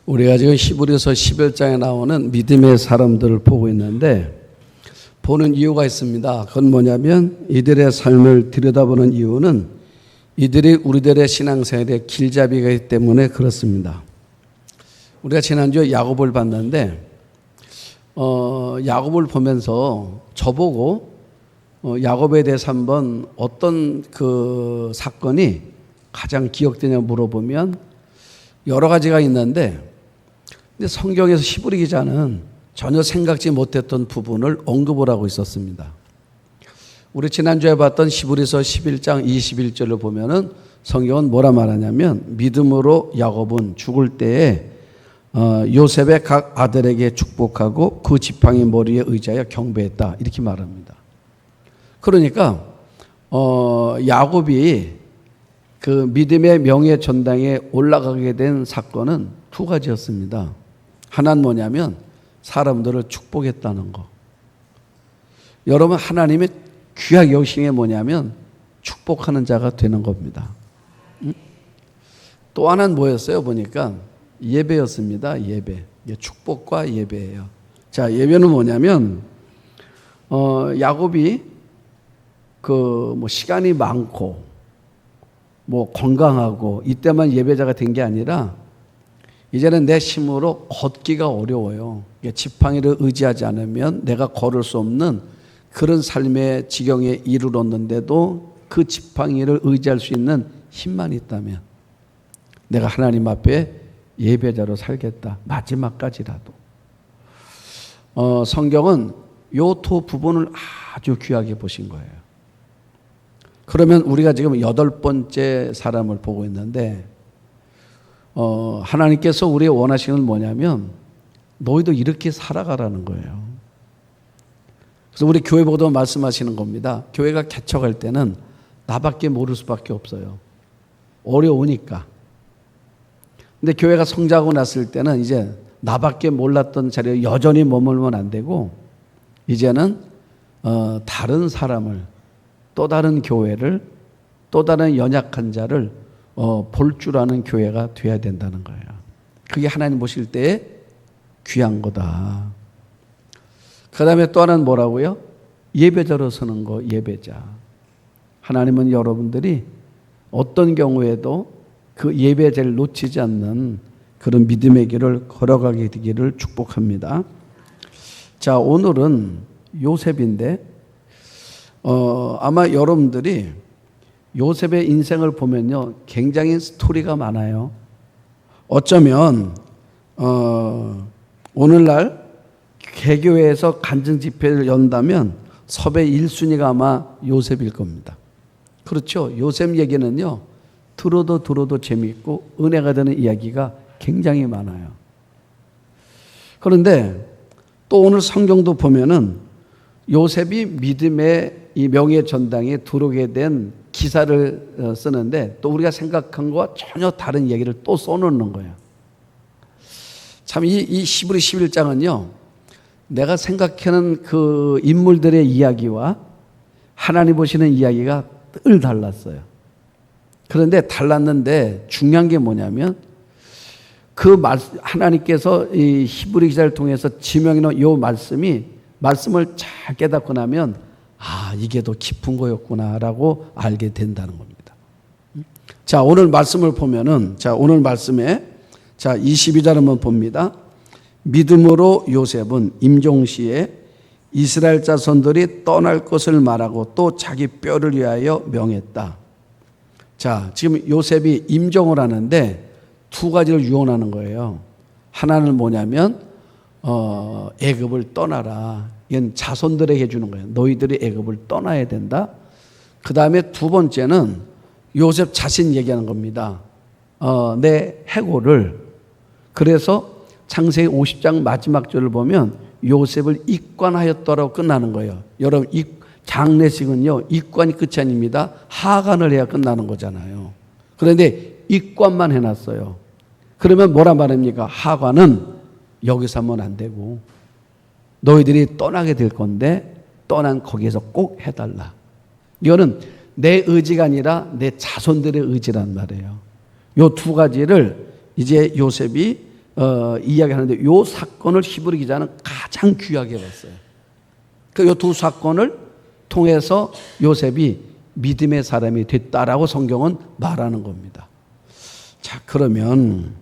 우리가 지금 히브리서 11장에 나오는 믿음의 사람들을 보고 있는데 보는 이유가 있습니다. 그건 뭐냐면 이들의 삶을 들여다보는 이유는 이들이 우리들의 신앙생활의 길잡이가 있기 때문에 그렇습니다. 우리가 지난주에 야곱을 봤는데 야곱을 보면서 저보고 야곱에 대해서 한번 어떤 그 사건이 가장 기억되냐 물어보면 여러 가지가 있는데 근데 성경에서 히브리 기자는 전혀 생각지 못했던 부분을 언급을 하고 있었습니다. 우리 지난주에 봤던 히브리서 11장 21절을 보면은 성경은 뭐라 말하냐면 믿음으로 야곱은 죽을 때에 요셉의 각 아들에게 축복하고 그 지팡이 머리에 의지하여 경배했다 이렇게 말합니다. 그러니까 야곱이 그 믿음의 명예 전당에 올라가게 된 사건은 두 가지였습니다. 하나는 뭐냐면 사람들을 축복했다는 거. 여러분 하나님의 귀하게 여기신 게 뭐냐면 축복하는 자가 되는 겁니다. 또 하나는 뭐였어요? 보니까 예배였습니다. 예배. 축복과 예배예요. 자, 예배는 뭐냐면 야곱이 시간이 많고 건강하고 이때만 예배자가 된 게 아니라 이제는 내 힘으로 걷기가 어려워요. 지팡이를 의지하지 않으면 내가 걸을 수 없는 그런 삶의 지경에 이르렀는데도 그 지팡이를 의지할 수 있는 힘만 있다면 내가 하나님 앞에 예배자로 살겠다. 마지막까지라도. 성경은 요 두 부분을 아주 귀하게 보신 거예요. 그러면 우리가 지금 8번째 사람을 보고 있는데 하나님께서 우리의 원하시는 건 뭐냐면 너희도 이렇게 살아가라는 거예요. 그래서 우리 교회 보고도 말씀하시는 겁니다. 교회가 개척할 때는 나밖에 모를 수밖에 없어요. 어려우니까. 근데 교회가 성장하고 났을 때는 이제 나밖에 몰랐던 자리에 여전히 머물면 안 되고 이제는 다른 사람을 또 다른 교회를 또 다른 연약한 자를 볼 줄 아는 교회가 돼야 된다는 거예요. 그게 하나님 보실 때에 귀한 거다. 그 다음에 또 하나는 뭐라고요? 예배자로 서는 거, 예배자. 하나님은 여러분들이 어떤 경우에도 그 예배자를 놓치지 않는 그런 믿음의 길을 걸어가게 되기를 축복합니다. 자, 오늘은 요셉인데 아마 여러분들이 요셉의 인생을 보면요 굉장히 스토리가 많아요. 어쩌면 오늘날 개교회에서 간증 집회를 연다면 섭외 1순위가 아마 요셉일 겁니다. 그렇죠. 요셉 얘기는요 들어도 재미있고 은혜가 되는 이야기가 굉장히 많아요. 그런데 또 오늘 성경도 보면은 요셉이 믿음의 이 명예 전당에 들어오게 된 기사를 쓰는데 또 우리가 생각한 것과 전혀 다른 얘기를 또 써놓는 거예요. 참 이 히브리 11장은요 내가 생각하는 그 인물들의 이야기와 하나님 보시는 이야기가 늘 달랐어요. 그런데 달랐는데 중요한 게 뭐냐면 하나님께서 이 히브리 기사를 통해서 지명해 놓은 이 말씀을 잘 깨닫고 나면 이게 더 깊은 거였구나라고 알게 된다는 겁니다. 자, 오늘 말씀을 보면은 오늘 말씀에 22절 한번 봅니다. 믿음으로 요셉은 임종시에 이스라엘 자손들이 떠날 것을 말하고 또 자기 뼈를 위하여 명했다. 자, 지금 요셉이 임종을 하는데 두 가지를 유언하는 거예요. 하나는 뭐냐면 애굽을 떠나라. 이건 자손들에게 해주는 거예요. 너희들이 애굽을 떠나야 된다. 그 다음에 두 번째는 요셉 자신 얘기하는 겁니다. 내 해고를. 그래서 창세기 50장 마지막 절을 보면 요셉을 입관하였더라고 끝나는 거예요. 여러분 장례식은요 입관이 끝이 아닙니다. 하관을 해야 끝나는 거잖아요. 그런데 입관만 해놨어요. 그러면 뭐라 말합니까? 하관은 여기서 하면 안 되고 너희들이 떠나게 될 건데 떠난 거기에서 꼭 해달라. 이거는 내 의지가 아니라 내 자손들의 의지란 말이에요. 이 두 가지를 이제 요셉이 이야기하는데 이 사건을 히브리 기자는 가장 귀하게 봤어요. 그 두 사건을 통해서 요셉이 믿음의 사람이 됐다라고 성경은 말하는 겁니다. 자, 그러면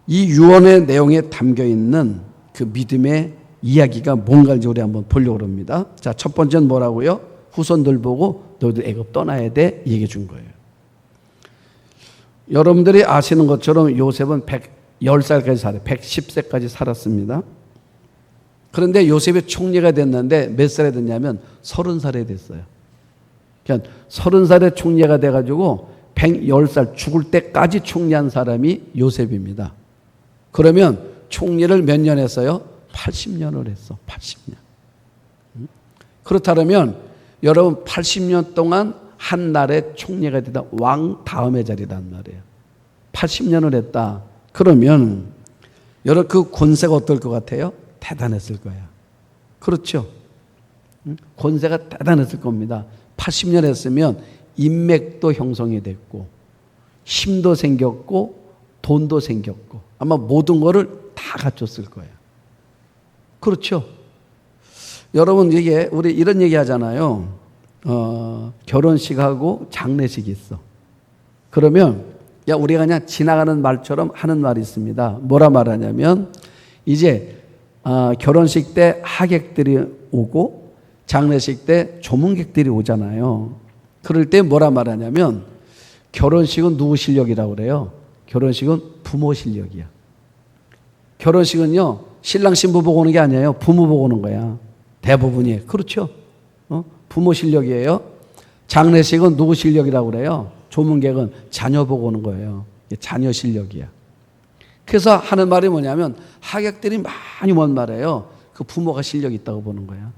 이 유언의 내용에 담겨 있는 그 믿음의 이야기가 뭔가를 우리 한번 보려고 합니다. 자, 첫 번째는 뭐라고요? 후손들 보고 너희들 애굽 떠나야 돼 얘기해 준 거예요. 여러분들이 아시는 것처럼 요셉은 110살까지 살아요. 110세까지 살았습니다. 그런데 요셉이 총리가 됐는데 몇 살에 됐냐면 30살에 됐어요. 그러니까 30살에 총리가 돼가지고 110살 죽을 때까지 총리한 사람이 요셉입니다. 그러면 총리를 몇 년 했어요? 80년을 했어. 80년. 그렇다면 여러분 80년 동안 한 나라의 총리가 되다 왕 다음의 자리란 말이에요. 80년을 했다. 그러면 여러분 그 권세가 어떨 것 같아요? 대단했을 거야. 그렇죠? 권세가 대단했을 겁니다. 80년 했으면 인맥도 형성이 됐고 힘도 생겼고 돈도 생겼고 아마 모든 거를 다 갖췄을 거예요. 그렇죠? 여러분 이게 우리 이런 얘기 하잖아요. 결혼식하고 장례식이 있어. 그러면 야 우리가 그냥 지나가는 말처럼 하는 말이 있습니다. 뭐라 말하냐면 이제 결혼식 때 하객들이 오고 장례식 때 조문객들이 오잖아요. 그럴 때 뭐라 말하냐면 결혼식은 누구 실력이라고 그래요? 결혼식은 부모 실력이야. 결혼식은요 신랑 신부 보고 오는 게 아니에요. 부모 보고 오는 거야. 대부분이. 그렇죠? 부모 실력이에요. 장례식은 누구 실력이라고 그래요? 조문객은 자녀 보고 오는 거예요. 자녀 실력이야. 그래서 하는 말이 뭐냐면 하객들이 많이 뭔 말이에요. 그 부모가 실력이 있다고 보는 거야.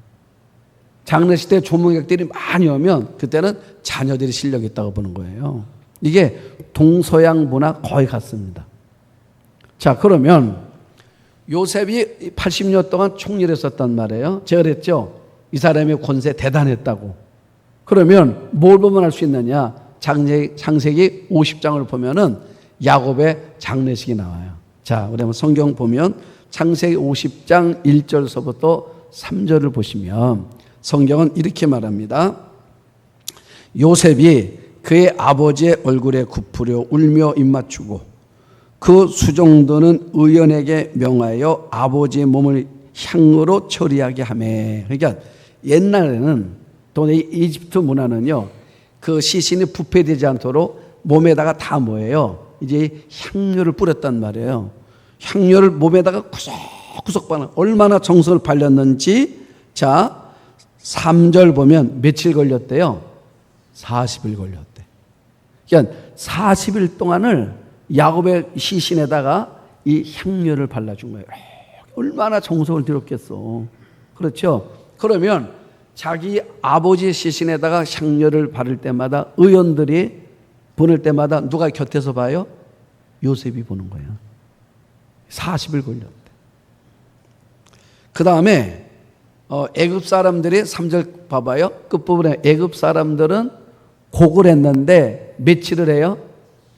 장례식 때 조문객들이 많이 오면 그때는 자녀들이 실력이 있다고 보는 거예요. 이게 동서양 문화 거의 같습니다. 자, 그러면 요셉이 80년 동안 총리를 했었단 말이에요. 제가 그랬죠. 이 사람의 권세 대단했다고. 그러면 뭘 보면 알 수 있느냐? 창세기 50장을 보면은 야곱의 장례식이 나와요. 자, 우리 한번 성경 보면 창세기 50장 1절서부터 3절을 보시면 성경은 이렇게 말합니다. 요셉이 그의 아버지의 얼굴에 굽으려 울며 입맞추고 그 수종도는 의원에게 명하여 아버지의 몸을 향으로 처리하게 하매. 그러니까 옛날에는 또 이집트 문화는요, 그 시신이 부패되지 않도록 몸에다가 다 뭐예요? 이제 향료를 뿌렸단 말이에요. 향료를 몸에다가 구석구석 바르는 얼마나 정성을 발렸는지. 자, 3절 보면 며칠 걸렸대요? 40일 걸렸대. 그러니까 40일 동안을 야곱의 시신에다가 이 향료를 발라준 거예요. 얼마나 정성을 들였겠어. 그렇죠? 그러면 자기 아버지의 시신에다가 향료를 바를 때마다 의원들이 보낼 때마다 누가 곁에서 봐요? 요셉이 보는 거예요. 40일 걸렸대. 그 다음에 애굽 사람들이 3절 봐봐요. 끝부분에 애굽 사람들은 곡을 했는데 며칠을 해요?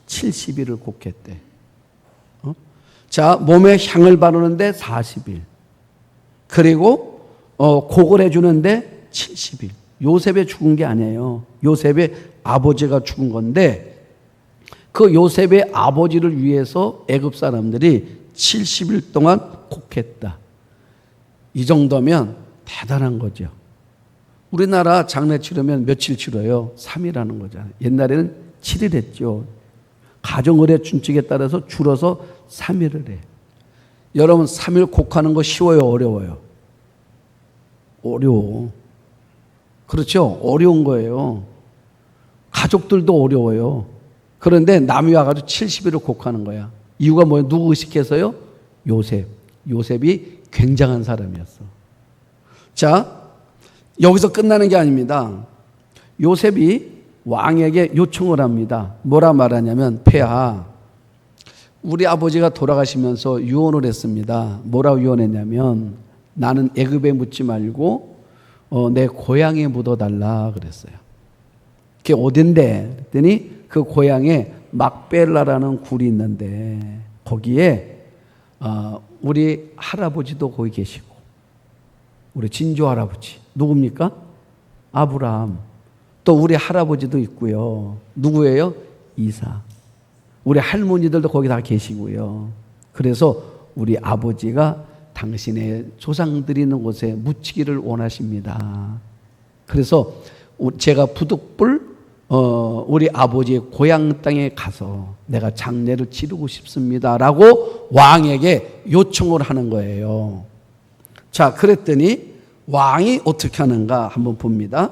70일을 곡했대. 자, 몸에 향을 바르는데 40일. 그리고 곡을 해주는데 70일. 요셉이 죽은 게 아니에요. 요셉의 아버지가 죽은 건데 그 요셉의 아버지를 위해서 애굽 사람들이 70일 동안 곡했다. 이 정도면 대단한 거죠. 우리나라 장례 치르면 며칠 치러요? 3일 하는 거잖아요. 옛날에는 7일 했죠. 가정의례 준칙에 따라서 줄어서 3일을 해. 여러분 3일 곡하는 거 쉬워요? 어려워요? 어려워. 그렇죠? 어려운 거예요. 가족들도 어려워요. 그런데 남이 와가지고 70일을 곡하는 거야. 이유가 뭐예요? 누구 의식해서요? 요셉. 요셉이 굉장한 사람이었어. 자, 여기서 끝나는 게 아닙니다. 요셉이 왕에게 요청을 합니다. 뭐라 말하냐면 폐하, 우리 아버지가 돌아가시면서 유언을 했습니다. 뭐라고 유언했냐면 나는 애굽에 묻지 말고 내 고향에 묻어달라 그랬어요. 그게 어딘데? 그랬더니 그 고향에 막벨라라는 굴이 있는데 거기에 우리 할아버지도 거기 계시고, 우리 진조 할아버지 누굽니까? 아브라함. 또 우리 할아버지도 있고요. 누구예요? 이삭. 우리 할머니들도 거기 다 계시고요. 그래서 우리 아버지가 당신의 조상들이 있는 곳에 묻히기를 원하십니다. 그래서 제가 부득불 우리 아버지의 고향 땅에 가서 내가 장례를 치르고 싶습니다 라고 왕에게 요청을 하는 거예요. 자, 그랬더니 왕이 어떻게 하는가 한번 봅니다.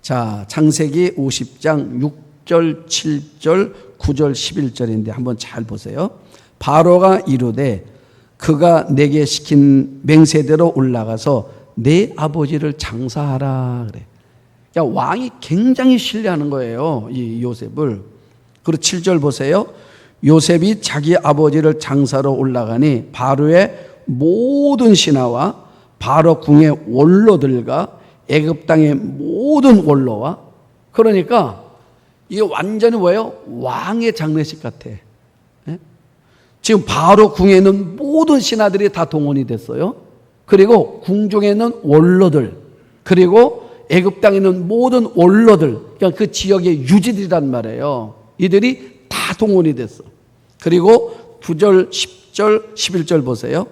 자, 창세기 50장 6절, 7절, 9절, 11절인데 한번 잘 보세요. 바로가 이르되 그가 내게 시킨 맹세대로 올라가서 내 아버지를 장사하라 그래. 그러니까 왕이 굉장히 신뢰하는 거예요, 이 요셉을. 그리고 7절 보세요. 요셉이 자기 아버지를 장사로 올라가니 바로의 모든 신하와 바로 궁의 원로들과 애굽 땅의 모든 원로와, 그러니까 이게 완전히 뭐예요? 왕의 장례식 같아. 예? 지금 바로 궁에 있는 모든 신하들이 다 동원이 됐어요. 그리고 궁중에 있는 원로들, 그리고 애굽 땅에 있는 모든 원로들, 그러니까 그 지역의 유지들이란 말이에요. 이들이 다 동원이 됐어. 그리고 9절, 10절, 11절 보세요.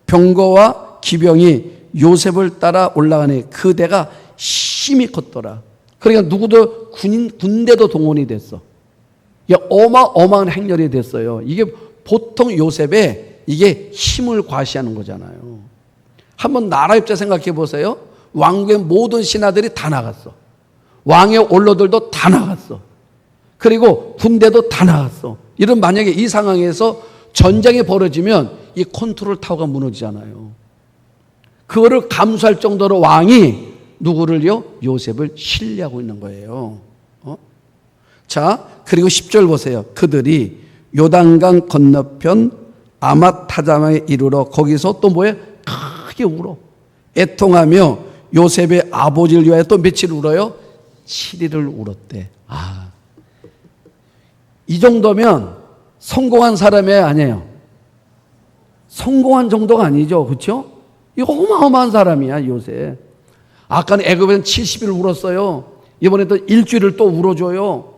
병거와 기병이 요셉을 따라 올라가니 그대가 심히 컸더라. 그러니까 누구도 군대도 동원이 됐어. 이게 어마어마한 행렬이 됐어요. 이게 보통 요셉의 이게 힘을 과시하는 거잖아요. 한번 나라 입장 생각해 보세요. 왕국의 모든 신하들이 다 나갔어. 왕의 원로들도 다 나갔어. 그리고 군대도 다 나갔어. 이런 만약에 이 상황에서 전쟁이 벌어지면 이 컨트롤 타워가 무너지잖아요. 그거를 감수할 정도로 왕이 누구를요? 요셉을 신뢰하고 있는 거예요. 자, 그리고 10절 보세요. 그들이 요단강 건너편 아맛타자마에 이르러 거기서 또 뭐예요? 크게 울어. 애통하며 요셉의 아버지를 위하여 또 며칠 울어요? 7일을 울었대. 이 정도면 성공한 사람이 아니에요. 성공한 정도가 아니죠. 그렇죠? 이거 어마어마한 사람이야, 요셉. 아까는 애굽에는 70일 울었어요. 이번에 또 일주일을 또 울어줘요.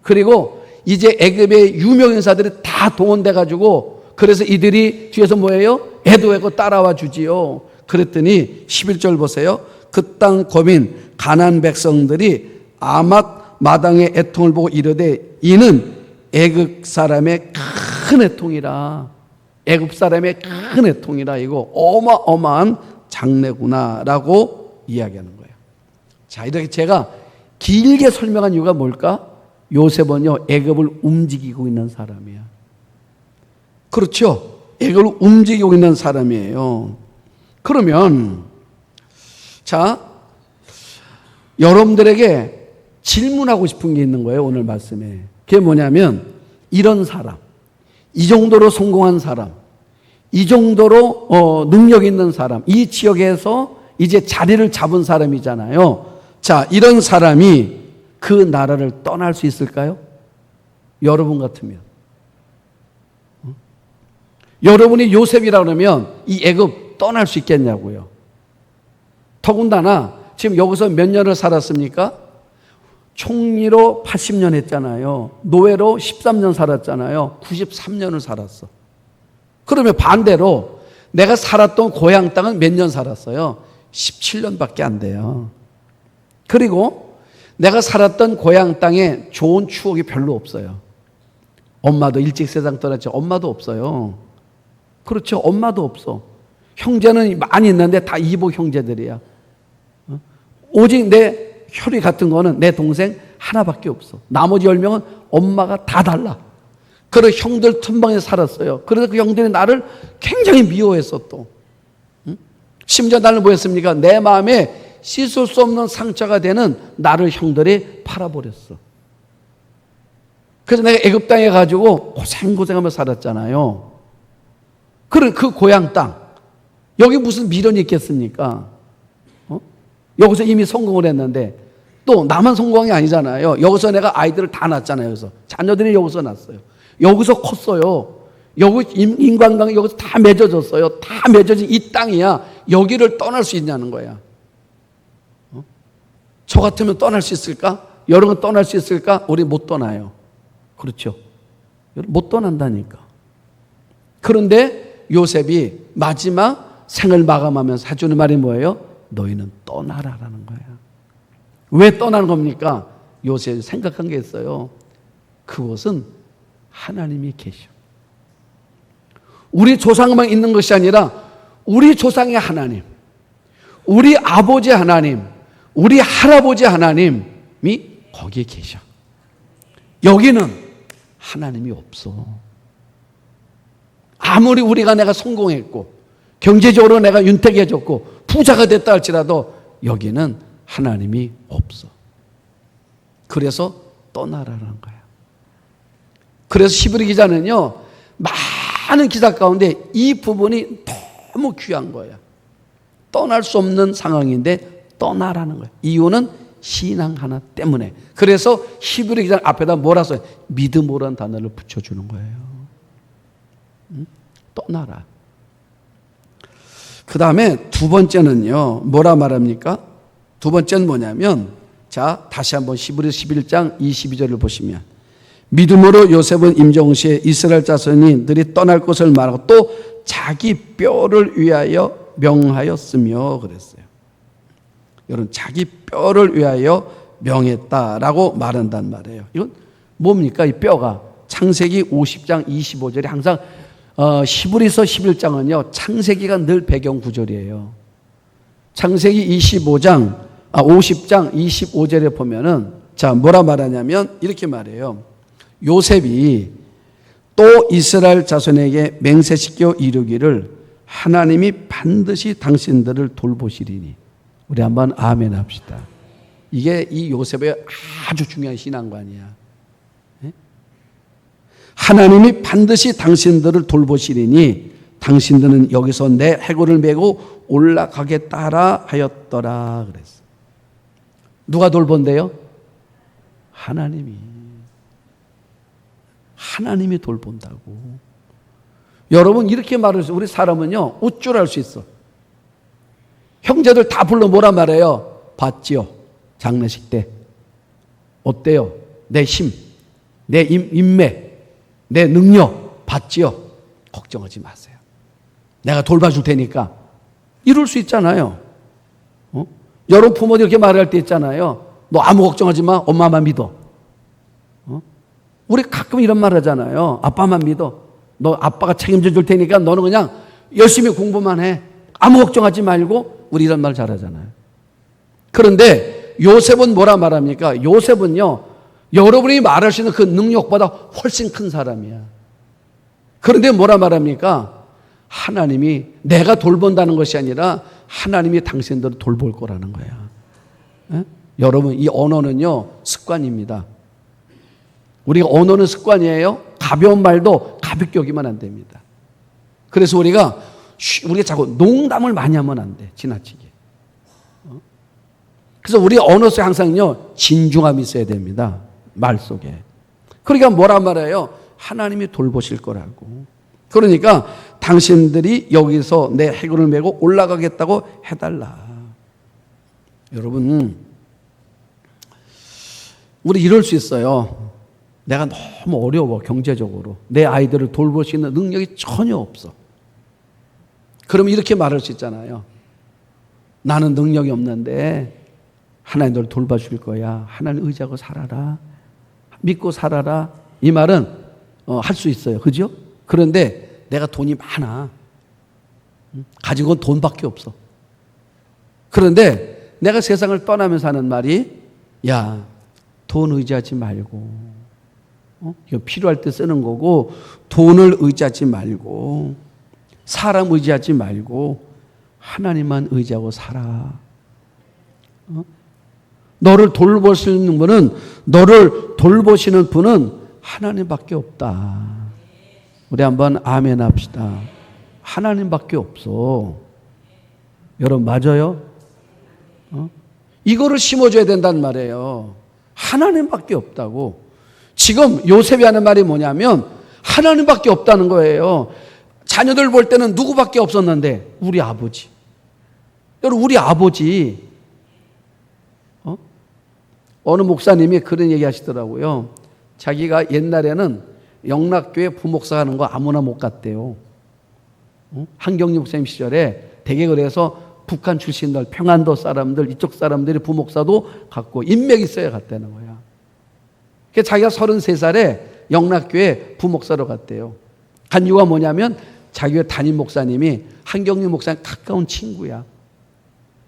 그리고 이제 애굽의 유명 인사들이 다 동원돼 가지고, 그래서 이들이 뒤에서 뭐예요? 애도하고 따라와 주지요. 그랬더니 11절 보세요. 그 땅 거민 가나안 백성들이 아맛 마당의 애통을 보고 이르되 이는 애굽 사람의 큰 애통이라. 애굽 사람의 큰 애통이라. 이거 어마어마한 장례구나라고 이야기하는 거예요. 자, 이렇게 제가 길게 설명한 이유가 뭘까? 요셉은요, 애굽을 움직이고 있는 사람이야. 그렇죠? 애굽을 움직이고 있는 사람이에요. 그러면 자, 여러분들에게 질문하고 싶은 게 있는 거예요, 오늘 말씀에. 그게 뭐냐면, 이런 사람, 이 정도로 성공한 사람, 이 정도로 능력 있는 사람, 이 지역에서 이제 자리를 잡은 사람이잖아요. 자, 이런 사람이 그 나라를 떠날 수 있을까요? 여러분 같으면. 여러분이 요셉이라 그러면 이 애굽 떠날 수 있겠냐고요. 더군다나 지금 여기서 몇 년을 살았습니까? 총리로 80년 했잖아요. 노예로 13년 살았잖아요. 93년을 살았어. 그러면 반대로 내가 살았던 고향 땅은 몇 년 살았어요? 17년밖에 안 돼요. 그리고 내가 살았던 고향 땅에 좋은 추억이 별로 없어요. 엄마도 일찍 세상 떠났죠. 엄마도 없어요. 그렇죠. 엄마도 없어. 형제는 많이 있는데 다 이복 형제들이야. 오직 내 혈이 같은 거는 내 동생 하나밖에 없어. 나머지 10명은 엄마가 다 달라. 그런 형들 틈방에 살았어요. 그래서 그 형들이 나를 굉장히 미워했어 또. 심지어 나를 뭐 했습니까? 내 마음에 씻을 수 없는 상처가 되는 나를 형들이 팔아버렸어. 그래서 내가 애굽 땅에 가지고 고생하며 살았잖아요. 그런 그 고향 땅. 여기 무슨 미련이 있겠습니까? 여기서 이미 성공을 했는데 또 나만 성공한 게 아니잖아요. 여기서 내가 아이들을 다 낳았잖아요. 여기서 자녀들이 여기서 낳았어요. 여기서 컸어요. 여기 인간관계 여기서 다 맺어졌어요. 다 맺어진 이 땅이야. 여기를 떠날 수 있냐는 거야. 저 같으면 떠날 수 있을까? 여러분 떠날 수 있을까? 우리 못 떠나요. 그렇죠? 못 떠난다니까. 그런데 요셉이 마지막 생을 마감하면서 해주는 말이 뭐예요? 너희는 떠나라라는 거야. 왜 떠나는 겁니까? 요셉이 생각한 게 있어요. 그곳은 하나님이 계셔. 우리 조상만 있는 것이 아니라 우리 조상의 하나님, 우리 아버지 하나님, 우리 할아버지 하나님이 거기에 계셔. 여기는 하나님이 없어. 아무리 내가 성공했고 경제적으로 내가 윤택해졌고 부자가 됐다 할지라도 여기는 하나님이 없어. 그래서 떠나라는 거야. 그래서 히브리 기자는요, 많은 기사 가운데 이 부분이 너무 귀한 거야. 떠날 수 없는 상황인데 떠나라는 거야. 이유는 신앙 하나 때문에. 그래서 히브리 기자 앞에다 뭐라 써요? 믿음이라는 단어를 붙여주는 거예요. 떠나라. 그 다음에 두 번째는요, 뭐라 말합니까? 두 번째는 뭐냐면, 자, 다시 한번 히브리 11장 22절을 보시면, 믿음으로 요셉은 임종시에 이스라엘 자손이 들이 떠날 곳을 말하고 또 자기 뼈를 위하여 명하였으며 그랬어요. 여러분, 자기 뼈를 위하여 명했다라고 말한단 말이에요. 이건 뭡니까? 이 뼈가 창세기 50장 25절이 항상 히브리서 11장은요, 창세기가 늘 배경 구절이에요. 창세기 50장 25절에 보면은, 자, 뭐라 말하냐면, 이렇게 말해요. 요셉이 또 이스라엘 자손에게 맹세시켜 이루기를 하나님이 반드시 당신들을 돌보시리니. 우리 한번 아멘 합시다. 이게 이 요셉의 아주 중요한 신앙관이야. 하나님이 반드시 당신들을 돌보시리니 당신들은 여기서 내 해골을 메고 올라가겠다라 하였더라 그랬어. 누가 돌본대요? 하나님이 돌본다고. 여러분, 이렇게 말해서 우리 사람은요, 우쭐할 수 있어. 형제들 다 불러 뭐라 말해요? 봤지요? 장례식 때 어때요? 내 힘, 내 인맥, 내 능력 봤지요? 걱정하지 마세요. 내가 돌봐줄 테니까. 이럴 수 있잖아요. 여러분 부모들 이렇게 말할 때 있잖아요. 너 아무 걱정하지 마. 엄마만 믿어. 우리 가끔 이런 말 하잖아요. 아빠만 믿어. 너 아빠가 책임져 줄 테니까 너는 그냥 열심히 공부만 해. 아무 걱정하지 말고. 우리 이런 말 잘하잖아요. 그런데 요셉은 뭐라 말합니까? 요셉은요, 여러분이 말할 수 있는 그 능력보다 훨씬 큰 사람이야. 그런데 뭐라 말합니까? 하나님이 내가 돌본다는 것이 아니라 하나님이 당신들을 돌볼 거라는 거야. 에? 여러분, 이 언어는요, 습관입니다. 우리가 언어는 습관이에요. 가벼운 말도 가볍게 여기면 안 됩니다. 그래서 우리가 자꾸 농담을 많이 하면 안 돼. 지나치게. 그래서 우리 언어 속에 항상요, 진중함이 있어야 됩니다. 말 속에. 그러니까 뭐라 말해요? 하나님이 돌보실 거라고. 그러니까 당신들이 여기서 내 해골을 메고 올라가겠다고 해달라. 여러분, 우리 이럴 수 있어요. 내가 너무 어려워, 경제적으로. 내 아이들을 돌볼 수 있는 능력이 전혀 없어. 그러면 이렇게 말할 수 있잖아요. 나는 능력이 없는데 하나님 너를 돌봐줄 거야. 하나님 의지하고 살아라. 믿고 살아라. 이 말은 할 수 있어요. 그죠? 그런데 내가 돈이 많아. 가진 건 돈밖에 없어. 그런데 내가 세상을 떠나면서 하는 말이, 야, 돈 의지하지 말고, 이거 필요할 때 쓰는 거고, 돈을 의지하지 말고, 사람 의지하지 말고, 하나님만 의지하고 살아. 너를 돌보시는 분은, 너를 돌보시는 분은 하나님밖에 없다. 우리 한번 아멘 합시다. 하나님밖에 없어. 여러분, 맞아요? 이거를 심어줘야 된다는 말이에요. 하나님밖에 없다고. 지금 요셉이 하는 말이 뭐냐면, 하나님밖에 없다는 거예요. 자녀들 볼 때는 누구밖에 없었는데 우리 아버지. 여러분 우리 아버지 어느 목사님이 그런 얘기 하시더라고요. 자기가 옛날에는 영락교회 부목사 하는 거 아무나 못 갔대요. 한경리 목사님 시절에 되게 그래서 북한 출신들, 평안도 사람들, 이쪽 사람들이 부목사도 갖고 인맥 있어야 갔다는 거야. 그래서 자기가 33살에 영락교회 부목사로 갔대요. 간 이유가 뭐냐면 자기 담임 목사님이 한경리 목사님 가까운 친구야.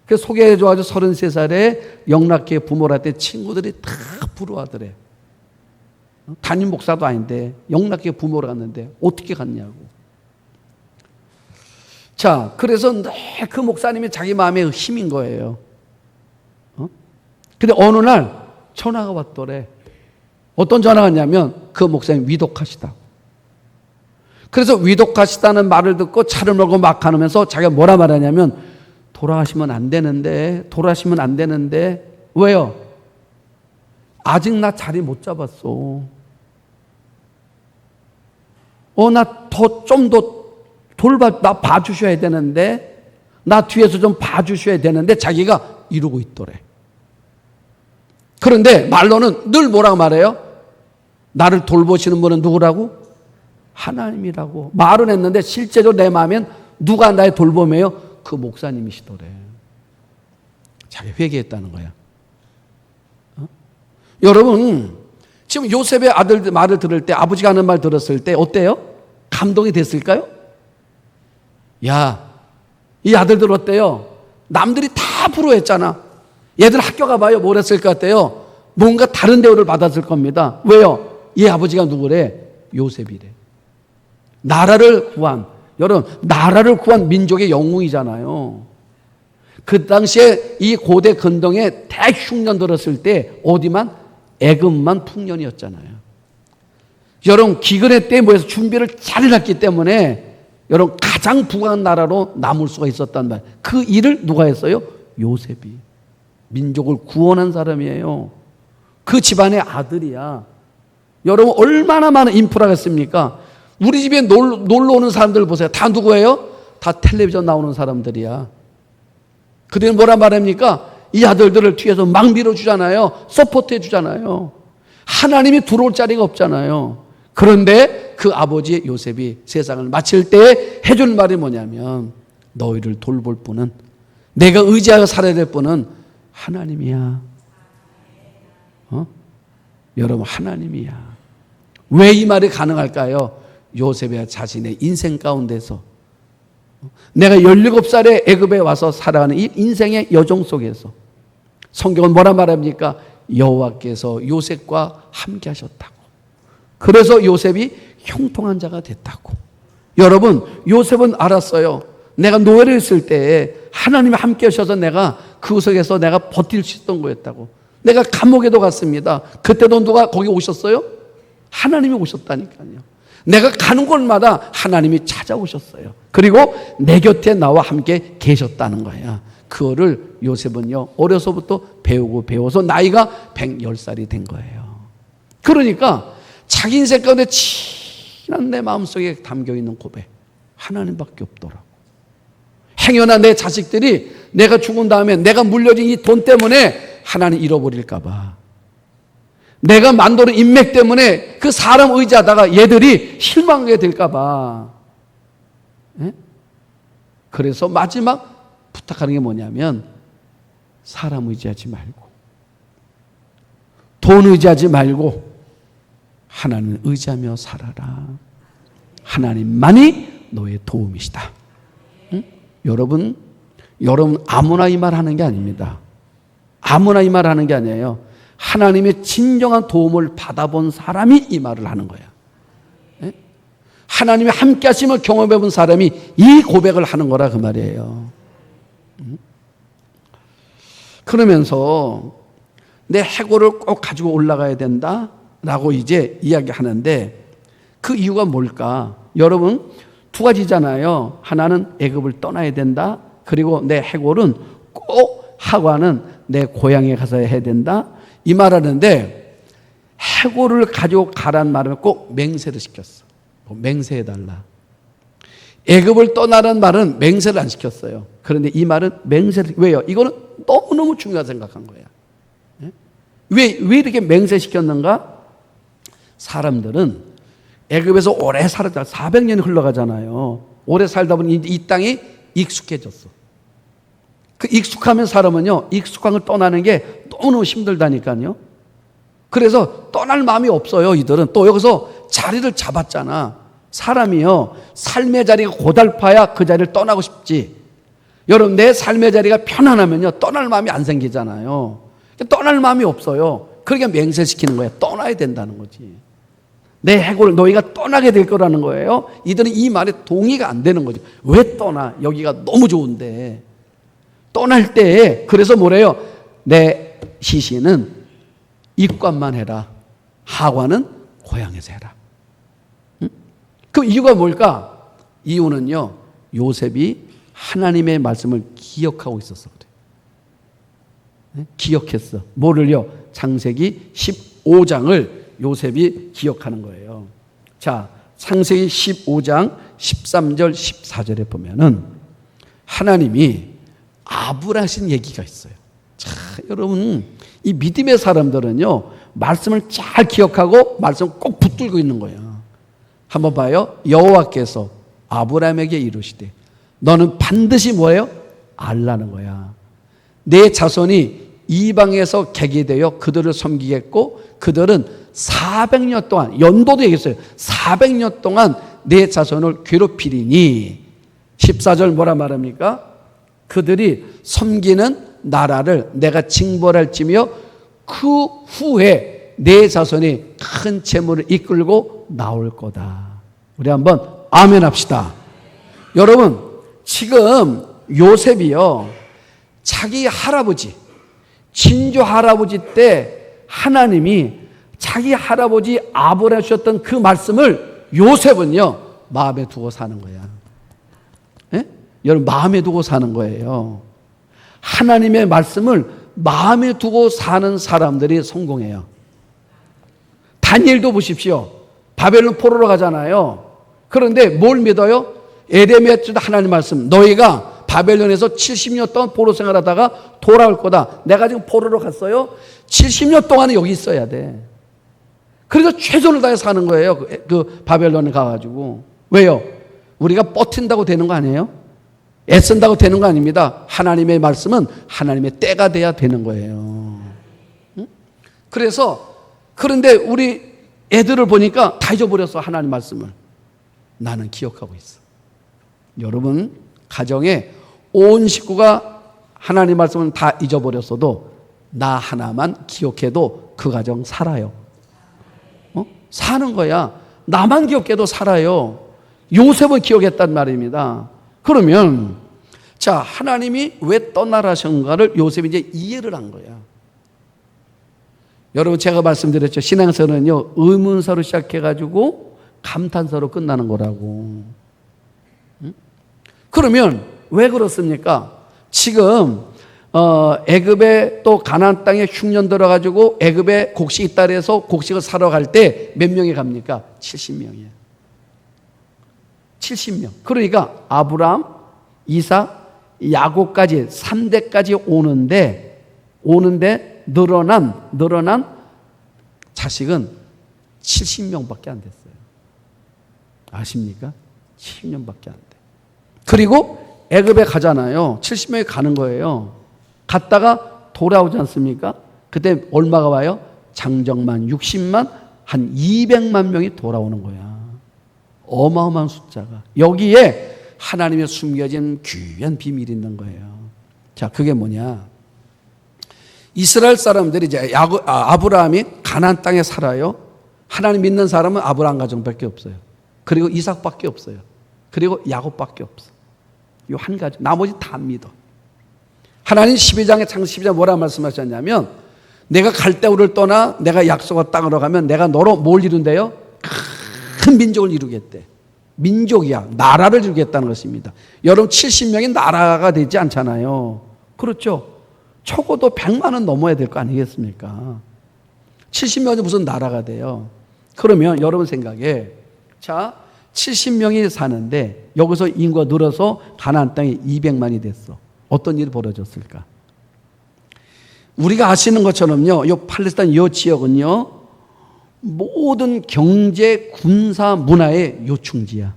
그래서 소개해줘가지고 33살에 영락교회 부모를 할 때 친구들이 다 부러워하더래. 담임 목사도 아닌데 영락교회 부모를 갔는데 어떻게 갔냐고. 자, 그래서 그 목사님이 자기 마음에 힘인 거예요. 근데 어느 날 전화가 왔더래. 어떤 전화가 왔냐면 그 목사님 위독하시다. 그래서 위독하시다는 말을 듣고 차를 몰고 막 가면서 자기가 뭐라 말하냐면 돌아가시면 안 되는데, 돌아가시면 안 되는데. 왜요? 아직 나 자리 못 잡았어. 나 좀 더 나 봐주셔야 되는데, 나 뒤에서 좀 봐주셔야 되는데, 자기가 이러고 있더래. 그런데 말로는 늘 뭐라고 말해요? 나를 돌보시는 분은 누구라고? 하나님이라고. 말은 했는데 실제로 내 마음엔 누가 나의 돌봄이에요? 그 목사님이시더래. 자기 회개했다는 거야. 여러분, 지금 요셉의 아들 말을 들을 때, 아버지가 하는 말 들었을 때 어때요? 감동이 됐을까요? 야, 이 아들들 어때요? 남들이 다 부러워했잖아. 얘들 학교 가봐요. 뭘 했을 것 같아요? 뭔가 다른 대우를 받았을 겁니다. 왜요? 이 아버지가 누구래? 요셉이래. 나라를 구한, 여러분, 나라를 구한 민족의 영웅이잖아요. 그 당시에 이 고대 근동에 대흉년 들었을 때 어디만? 애굽만 풍년이었잖아요. 여러분, 기근의 때에 모여서 준비를 잘 해놨기 때문에 여러분 가장 부강한 나라로 남을 수가 있었단 말이에요. 그 일을 누가 했어요? 요셉이. 민족을 구원한 사람이에요. 그 집안의 아들이야. 여러분 얼마나 많은 인프라가 있습니까? 우리 집에 놀러 오는 사람들 보세요. 다 누구예요? 다 텔레비전 나오는 사람들이야. 그들은 뭐라 말합니까? 이 아들들을 뒤에서 막 밀어주잖아요. 서포트해 주잖아요. 하나님이 들어올 자리가 없잖아요. 그런데 그 아버지 요셉이 세상을 마칠 때 해준 말이 뭐냐면 너희를 돌볼 분은, 내가 의지하여 살아야 될 분은 하나님이야. 여러분 하나님이야. 왜 이 말이 가능할까요? 요셉의 자신의 인생 가운데서 내가 17살에 애굽에 와서 살아가는 이 인생의 여정 속에서 성경은 뭐라 말합니까? 여호와께서 요셉과 함께 하셨다고. 그래서 요셉이 형통한 자가 됐다고. 여러분, 요셉은 알았어요. 내가 노예를 했을 때 하나님이 함께 하셔서 내가 그 속에서 내가 버틸 수 있었던 거였다고. 내가 감옥에도 갔습니다. 그때도 누가 거기 오셨어요? 하나님이 오셨다니까요. 내가 가는 곳마다 하나님이 찾아오셨어요. 그리고 내 곁에 나와 함께 계셨다는 거야. 그거를 요셉은요, 어려서부터 배워서 나이가 110살이 된 거예요. 그러니까 자기 인생 가운데 친한 내 마음속에 담겨있는 고백, 하나님밖에 없더라고. 행여나 내 자식들이 내가 죽은 다음에 내가 물려진 이 돈 때문에 하나님 잃어버릴까 봐, 내가 만드는 인맥 때문에 그 사람 의지하다가 얘들이 실망하게 될까 봐. 그래서 마지막 부탁하는 게 뭐냐면 사람 의지하지 말고, 돈 의지하지 말고 하나님을 의지하며 살아라. 하나님만이 너의 도움이시다. 여러분 아무나 이 말 하는 게 아닙니다. 아무나 이 말 하는 게 아니에요. 하나님의 진정한 도움을 받아본 사람이 이 말을 하는 거야. 하나님이 함께 하심을 경험해 본 사람이 이 고백을 하는 거라 그 말이에요. 그러면서 내 해골을 꼭 가지고 올라가야 된다라고 이제 이야기하는데 그 이유가 뭘까? 여러분 두 가지잖아요. 하나는 애굽을 떠나야 된다. 그리고 내 해골은 꼭 하관은 내 고향에 가서 해야 된다. 이 말하는데 해골을 가지고 가란 말을 꼭 맹세를 시켰어. 맹세해달라. 애굽을 떠나는 말은 맹세를 안 시켰어요. 그런데 이 말은 맹세를, 왜요? 이거는 너무너무 중요하다 생각한 거야. 왜 이렇게 맹세시켰는가? 사람들은 애굽에서 오래 살았다. 400년이 흘러가잖아요. 오래 살다 보니 이 땅이 익숙해졌어. 그 익숙하면 사람은요, 익숙한 걸 떠나는 게 너무너무 힘들다니까요. 그래서 떠날 마음이 없어요. 이들은 또 여기서 자리를 잡았잖아. 사람이요, 삶의 자리가 고달파야 그 자리를 떠나고 싶지. 여러분, 내 삶의 자리가 편안하면요, 떠날 마음이 안 생기잖아요. 떠날 마음이 없어요. 그러니까 맹세시키는 거예요. 떠나야 된다는 거지. 내 해골 너희가 떠나게 될 거라는 거예요. 이들은 이 말에 동의가 안 되는 거죠. 왜 떠나? 여기가 너무 좋은데. 떠날 때 그래서 뭐래요? 내 시신은 입관만 해라. 하관은 고향에서 해라. 응? 그 이유가 뭘까? 이유는요, 요셉이 하나님의 말씀을 기억하고 있었어 그래. 응? 기억했어. 뭐를요? 창세기 15장을 요셉이 기억하는 거예요. 자, 창세기 15장 13절 14절에 보면은 하나님이 아브라하신 얘기가 있어요. 자, 여러분, 이 믿음의 사람들은요, 말씀을 잘 기억하고 말씀을 꼭 붙들고 있는 거예요. 한번 봐요. 여호와께서 아브라함에게 이르시되 너는 반드시 뭐예요? 알라는 거야. 내 자손이 이방에서 객이 되어 그들을 섬기겠고 그들은 400년 동안, 연도도 얘기했어요. 400년 동안 내 자손을 괴롭히리니 14절 뭐라 말합니까? 그들이 섬기는 나라를 내가 징벌할지며 그 후에 내 자손이 큰 재물을 이끌고 나올 거다. 우리 한번 아멘 합시다. 여러분, 지금 요셉이요, 자기 할아버지, 친조 할아버지 때 하나님이 자기 할아버지 아브라함 주셨던 그 말씀을 요셉은요, 마음에 두고 사는 거야. 예? 여러분, 마음에 두고 사는 거예요. 하나님의 말씀을 마음에 두고 사는 사람들이 성공해요. 다니엘도 보십시오. 바벨론 포로로 가잖아요. 그런데 뭘 믿어요? 에레미야 때도 하나님 말씀, 너희가 바벨론에서 70년 동안 포로 생활하다가 돌아올 거다. 내가 지금 포로로 갔어요. 70년 동안은 여기 있어야 돼. 그래서 최선을 다해 사는 거예요. 그 바벨론에 가가지고. 왜요? 우리가 버틴다고 되는 거 아니에요? 애쓴다고 되는 거 아닙니다. 하나님의 말씀은 하나님의 때가 돼야 되는 거예요. 그래서, 그런데 우리 애들을 보니까 다 잊어버렸어, 하나님 말씀을. 나는 기억하고 있어. 여러분, 가정에 온 식구가 하나님 말씀을 다 잊어버렸어도 나 하나만 기억해도 그 가정 살아요. 사는 거야. 나만 기억해도 살아요. 요셉은 기억했단 말입니다. 그러면 자, 하나님이 왜 떠나라셨는가를 요셉이 이제 이해를 한 거야. 여러분, 제가 말씀드렸죠. 신앙서는요, 의문사로 시작해가지고 감탄사로 끝나는 거라고. 그러면 왜 그렇습니까? 지금 애굽에 또 가나안 땅에 흉년 들어가지고 애굽에 곡식이 있다 해서 곡식을 사러 갈 때 몇 명이 갑니까? 70명이에요. 70명. 그러니까 아브라함, 이삭, 야곱까지 3대까지 오는데 늘어난 자식은 70명밖에 안 됐어요. 아십니까? 70명밖에 안 돼. 그리고 애굽에 가잖아요. 70명이 가는 거예요. 갔다가 돌아오지 않습니까? 그때 얼마가 와요? 장정만 60만, 한 200만 명이 돌아오는 거야. 어마어마한 숫자가. 여기에 하나님의 숨겨진 귀한 비밀이 있는 거예요. 자, 그게 뭐냐? 이스라엘 사람들이 이제 아브라함이 가나안 땅에 살아요. 하나님 믿는 사람은 아브라함 가정밖에 없어요. 그리고 이삭밖에 없어요. 그리고 야곱밖에 없어. 이 한 가지. 나머지 다 믿어. 하나님 12장에 창세기 12장 뭐라 말씀하셨냐면, 내가 갈대우를 떠나 내가 약속의 땅으로 가면 내가 너로 뭘 이룬대요? 큰 민족을 이루겠대. 민족이야. 나라를 이루겠다는 것입니다. 여러분, 70명이 나라가 되지 않잖아요. 그렇죠? 적어도 100만은 넘어야 될 거 아니겠습니까? 70명이 무슨 나라가 돼요? 그러면 여러분 생각에, 자, 70명이 사는데 여기서 인구가 늘어서 가나안 땅에 200만이 됐어. 어떤 일이 벌어졌을까? 우리가 아시는 것처럼요, 이 팔레스타인 이 지역은요, 모든 경제, 군사, 문화의 요충지야.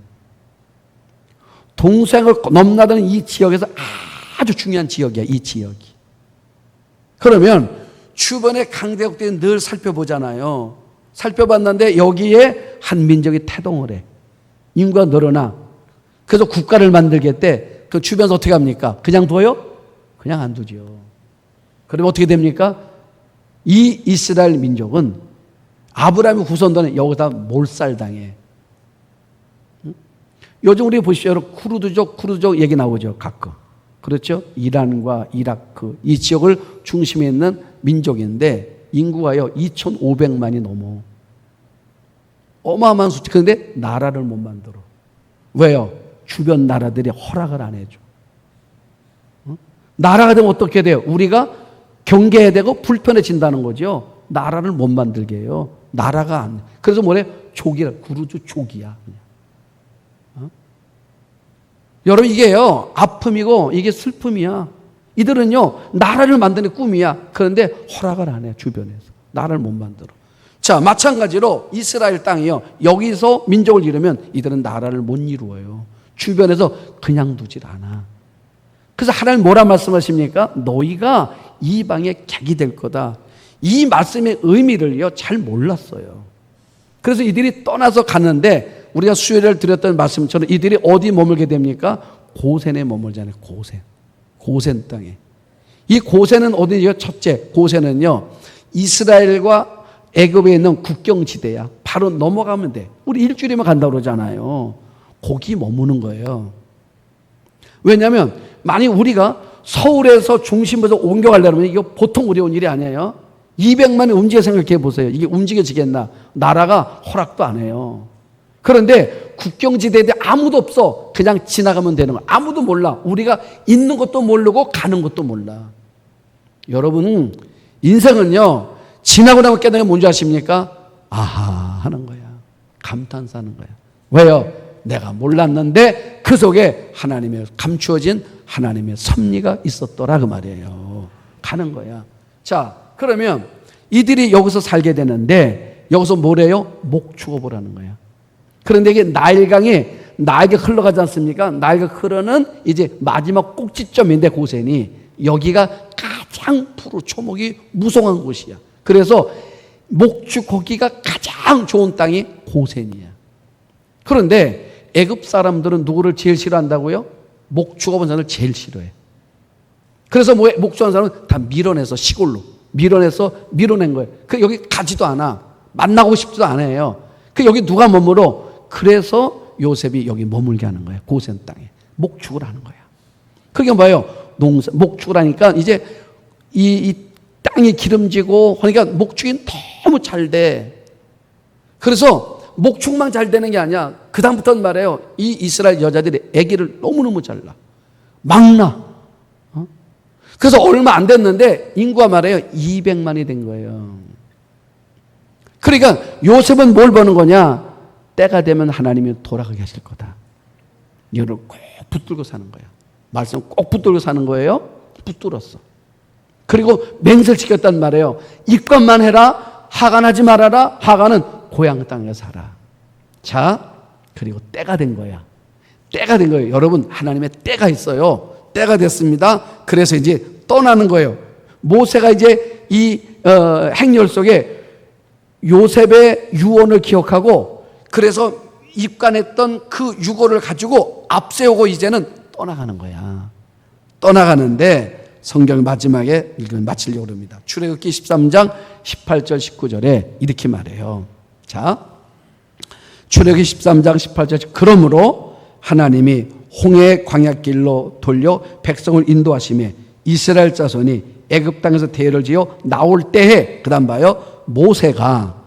동서양을 넘나드는 이 지역에서 아주 중요한 지역이야, 이 지역이. 그러면 주변의 강대국들이 늘 살펴보잖아요. 살펴봤는데 여기에 한 민족이 태동을 해. 인구가 늘어나. 그래서 국가를 만들겠대. 그 주변에서 어떻게 합니까? 그냥 둬요? 그냥 안 두죠. 그러면 어떻게 됩니까? 이 이스라엘 민족은 아브라함이 후손들은 여기다 몰살당해. 요즘 우리 보십시오. 쿠르드족 얘기 나오죠. 가끔. 그렇죠? 이란과 이라크 이 지역을 중심에 있는 민족인데 인구가요 2,500만이 넘어. 어마어마한 수치. 그런데 나라를 못 만들어. 왜요? 주변 나라들이 허락을 안 해줘. 나라가 되면 어떻게 돼요? 우리가 경계해야 되고 불편해진다는 거죠. 나라를 못 만들게 해요. 나라가 안 돼. 그래서 뭐래? 족이라. 구르주 족이야. 여러분 이게요 아픔이고 이게 슬픔이야. 이들은요 나라를 만드는 꿈이야. 그런데 허락을 안 해. 주변에서 나라를 못 만들어. 자, 마찬가지로 이스라엘 땅이요 여기서 민족을 이루면 이들은 나라를 못 이루어요. 주변에서 그냥 두질 않아. 그래서 하나님 뭐라 말씀하십니까? 너희가 이방의 객이 될 거다. 이 말씀의 의미를요 잘 몰랐어요. 그래서 이들이 떠나서 갔는데 우리가 수요일에 드렸던 말씀처럼 이들이 어디 머물게 됩니까? 고센에 머물잖아요. 고센 땅에. 이 고센은 어디죠? 첫째, 고센은요 이스라엘과 애굽에 있는 국경지대야. 바로 넘어가면 돼. 우리 일주일이면 간다고 그러잖아요. 거기 머무는 거예요. 왜냐하면 만약 우리가 서울에서 중심부에서 옮겨가려면 이게 보통 어려운 일이 아니에요. 200만이 움직여 생각해 보세요. 이게 움직여지겠나? 나라가 허락도 안 해요. 그런데 국경지대에 아무도 없어. 그냥 지나가면 되는 거야. 아무도 몰라. 우리가 있는 것도 모르고 가는 것도 몰라. 여러분 인생은요 지나고 나면 깨달으면 뭔지 아십니까? 아하 하는 거야. 감탄사하는 거야. 왜요? 내가 몰랐는데 그 속에 하나님의 감추어진 하나님의 섭리가 있었더라 그 말이에요. 가는 거야. 자, 그러면 이들이 여기서 살게 되는데 여기서 뭐래요? 목축어 보라는 거야. 그런데 이게 나일강이 나에게 흘러가지 않습니까? 나에게 흐르는 이제 마지막 꼭지점인데 고센이 여기가 가장 푸르 초목이 무성한 곳이야. 그래서 목축하기가 가장 좋은 땅이 고센이야. 그런데 애굽 사람들은 누구를 제일 싫어한다고요? 목축업한 사람을 제일 싫어해. 그래서 뭐해? 목축한 사람은 다 밀어내서 시골로 밀어낸 거예요. 그 여기 가지도 않아. 만나고 싶지도 않아요. 그 여기 누가 머물러? 그래서 요셉이 여기 머물게 하는 거예요. 고센 땅에 목축을 하는 거야. 그게 뭐예요? 목축을 하니까 이제 이 땅이 기름지고 그러니까 목축이 너무 잘 돼. 그래서 목축만 잘 되는 게 아니야. 그 다음부터는 말이에요. 이 이스라엘 여자들이 아기를 너무너무 잘 낳아. 막 낳아. 그래서 얼마 안 됐는데 인구가 말이에요. 200만이 된 거예요. 그러니까 요셉은 뭘 보는 거냐? 때가 되면 하나님이 돌아가게 하실 거다. 이거를 꼭 붙들고 사는 거야. 말씀 꼭 붙들고 사는 거예요. 붙들었어. 그리고 맹세시켰단 말이에요. 입관만 해라. 하간하지 말아라. 하간은 고향 땅에 살아. 자, 그리고 때가 된 거야. 때가 된 거예요. 여러분, 하나님의 때가 있어요. 때가 됐습니다. 그래서 이제 떠나는 거예요. 모세가 이제 이 행렬 속에 요셉의 유언을 기억하고 그래서 입관했던 그 유고를 가지고 앞세우고 이제는 떠나가는 거야. 떠나가는데 성경 마지막에 읽으면 마치려고 합니다. 출애굽기 13장 18절 19절에 이렇게 말해요. 자, 출애굽기 13장 18절 그러므로 하나님이 홍해 광야길로 돌려 백성을 인도하시매 이스라엘 자손이 애굽 땅에서 대열을 지어 나올 때에 그다음 봐요. 모세가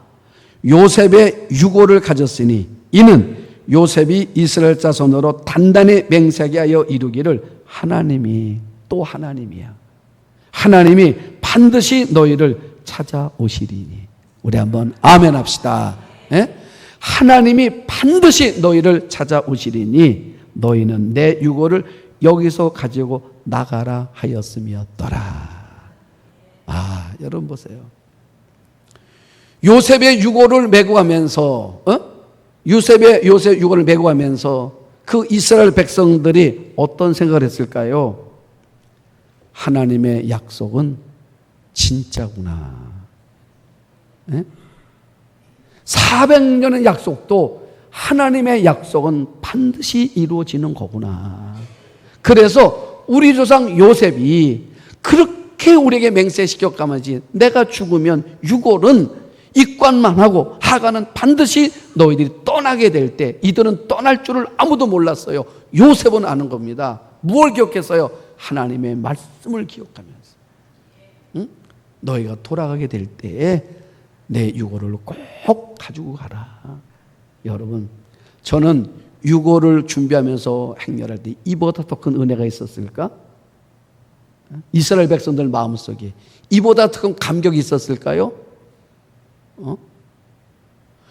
요셉의 유고를 가졌으니 이는 요셉이 이스라엘 자손으로 단단히 맹세하게 하여 이루기를 하나님이 또 하나님이야. 하나님이 반드시 너희를 찾아오시리니. 우리 한번 아멘 합시다. 예? 하나님이 반드시 너희를 찾아오시리니 너희는 내 유고를 여기서 가지고 나가라 하였음이었더라. 여러분 보세요. 요셉의 유고를 메고 가면서 요셉 유고를 메고 가면서 그 이스라엘 백성들이 어떤 생각을 했을까요? 하나님의 약속은 진짜구나. 400년의 약속도 하나님의 약속은 반드시 이루어지는 거구나. 그래서 우리 조상 요셉이 그렇게 우리에게 맹세시켰가마지 내가 죽으면 유골은 입관만 하고 하가는 반드시 너희들이 떠나게 될 때, 이들은 떠날 줄을 아무도 몰랐어요. 요셉은 아는 겁니다. 무엇을 기억했어요? 하나님의 말씀을 기억하면서 너희가 돌아가게 될 때에 내 유골을 꼭 가지고 가라. 여러분, 저는 유골을 준비하면서 행렬할 때 이보다 더 큰 은혜가 있었을까? 이스라엘 백성들 마음속에 이보다 더 큰 감격이 있었을까요?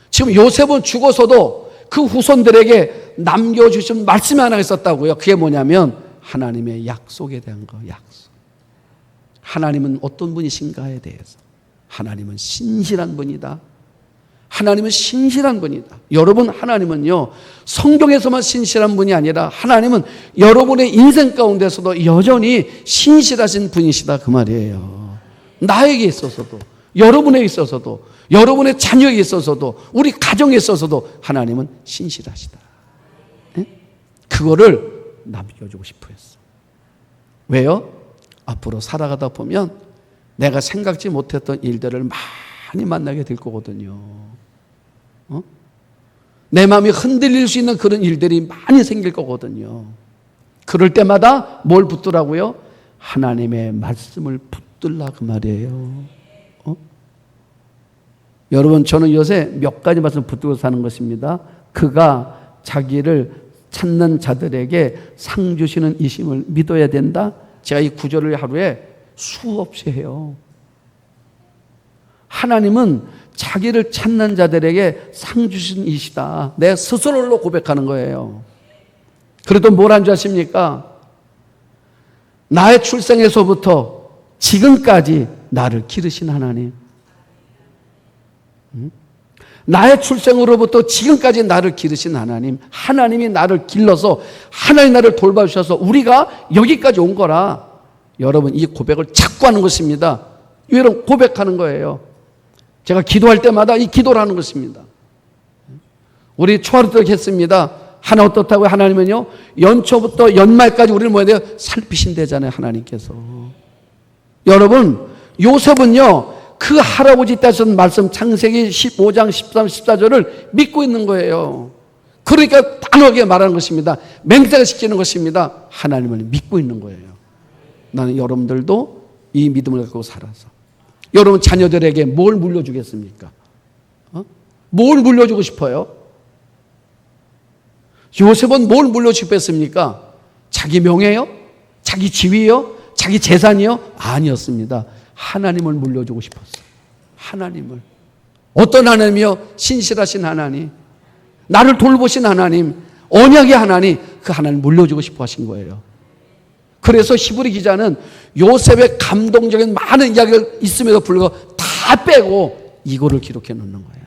지금 요셉은 죽어서도 그 후손들에게 남겨주신 말씀이 하나 있었다고요. 그게 뭐냐면 하나님의 약속에 대한 거. 약속. 하나님은 어떤 분이신가에 대해서. 하나님은 신실한 분이다. 하나님은 신실한 분이다. 여러분, 하나님은요, 성경에서만 신실한 분이 아니라 하나님은 여러분의 인생 가운데서도 여전히 신실하신 분이시다, 그 말이에요. 나에게 있어서도, 여러분에게 있어서도, 여러분의 자녀에게 있어서도, 우리 가정에 있어서도 하나님은 신실하시다. 그거를 남겨주고 싶어 했어. 왜요? 앞으로 살아가다 보면 내가 생각지 못했던 일들을 많이 만나게 될 거거든요. 내 마음이 흔들릴 수 있는 그런 일들이 많이 생길 거거든요. 그럴 때마다 뭘 붙들라고요? 하나님의 말씀을 붙들라, 그 말이에요. 여러분, 저는 요새 몇 가지 말씀을 붙들고 사는 것입니다. 그가 자기를 찾는 자들에게 상 주시는 이심을 믿어야 된다. 제가 이 구절을 하루에 수없이 해요. 하나님은 자기를 찾는 자들에게 상 주신 이시다. 내 스스로로 고백하는 거예요. 그래도 뭘 한 줄 아십니까? 나의 출생에서부터 지금까지 나를 기르신 하나님. 나의 출생으로부터 지금까지 나를 기르신 하나님. 하나님이 나를 길러서 하나님 나를 돌봐주셔서 우리가 여기까지 온 거라. 여러분, 이 고백을 자꾸 하는 것입니다. 여러분, 고백하는 거예요. 제가 기도할 때마다 이 기도를 하는 것입니다. 우리 초하루 때 했습니다. 하나 어떻다고요? 하나님은요, 연초부터 연말까지 우리를 뭐야 돼요? 살피신대잖아요, 하나님께서. 여러분, 요셉은요, 그 할아버지 때 하신 말씀 창세기 15장 13, 14절을 믿고 있는 거예요. 그러니까 단호하게 말하는 것입니다. 맹세가 시키는 것입니다. 하나님을 믿고 있는 거예요. 나는 여러분들도 이 믿음을 갖고 살아서 여러분 자녀들에게 뭘 물려주겠습니까? 뭘 물려주고 싶어요? 요셉은 뭘 물려주고 싶었습니까? 자기 명예요? 자기 지위요? 자기 재산이요? 아니었습니다. 하나님을 물려주고 싶었어요. 하나님을. 어떤 하나님이요? 신실하신 하나님, 나를 돌보신 하나님, 언약의 하나님, 그 하나님을 물려주고 싶어 하신 거예요. 그래서 히브리 기자는 요셉의 감동적인 많은 이야기가 있음에도 불구하고 다 빼고 이거를 기록해 놓는 거야.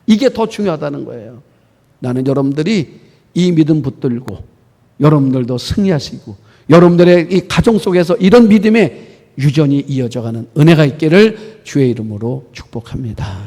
이게 더 중요하다는 거예요. 나는 여러분들이 이 믿음 붙들고 여러분들도 승리하시고 여러분들의 이 가정 속에서 이런 믿음의 유전이 이어져가는 은혜가 있기를 주의 이름으로 축복합니다.